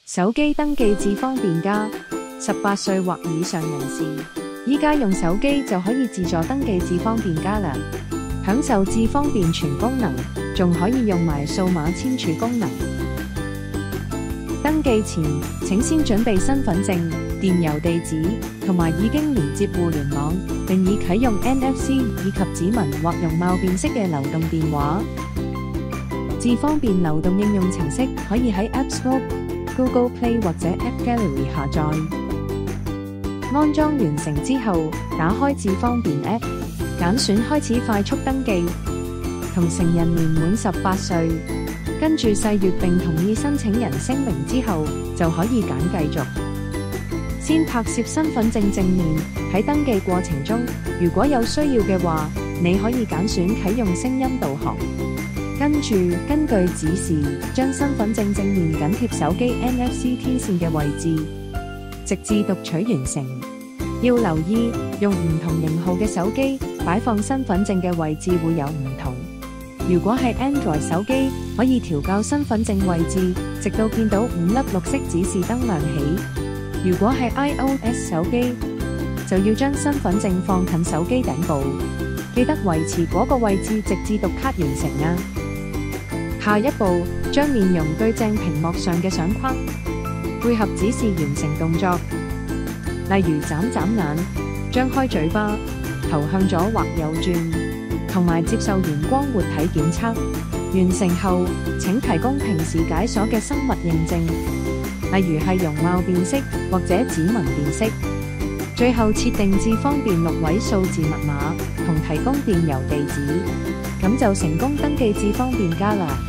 手機登記智方便+， 18歲或以上人士，依家用手機就可以自助登記智方便+啦，享受智方便全功能，仲可以用埋數碼簽署功能。登記前，請先準備身份證、電郵地址同埋已經連接互聯網並已啟用 NFC 以及指紋或容貌辨識嘅流動電話。智方便流動應用程式可以喺 App Store、Google Play 或者 App Gallery 下載。安裝完成之後，打開智方便 App， 揀選開始快速登記，同成人年滿18歲，跟住細閱並同意申請人聲明之後，就可以揀繼續。先拍攝身份證正面，喺登記過程中，如果有需要嘅話，你可以揀選啟用聲音導航。跟住根據指示，將身份證正面緊貼手機 NFC 天線嘅位置，直至讀取完成。要留意，用唔同型號嘅手機擺放身份證嘅位置會有唔同。如果係 Android 手機，可以調校身份證位置，直到見到5粒綠色指示燈亮起。如果係 iOS 手機，就要將身份證放近手機頂部，記得維持嗰個位置直至讀卡完成啊！下一步，將面容對正屏幕上嘅相框，配合指示完成動作，例如眨眨眼、張開嘴巴、頭向左或右轉，同埋接受陽光活體檢測。完成後，請提供平時解鎖嘅生物認證，例如係容貌辨識或者指紋辨識。最後設定智方便6位數字密碼，同提供電郵地址，咁就成功登記智方便+啦。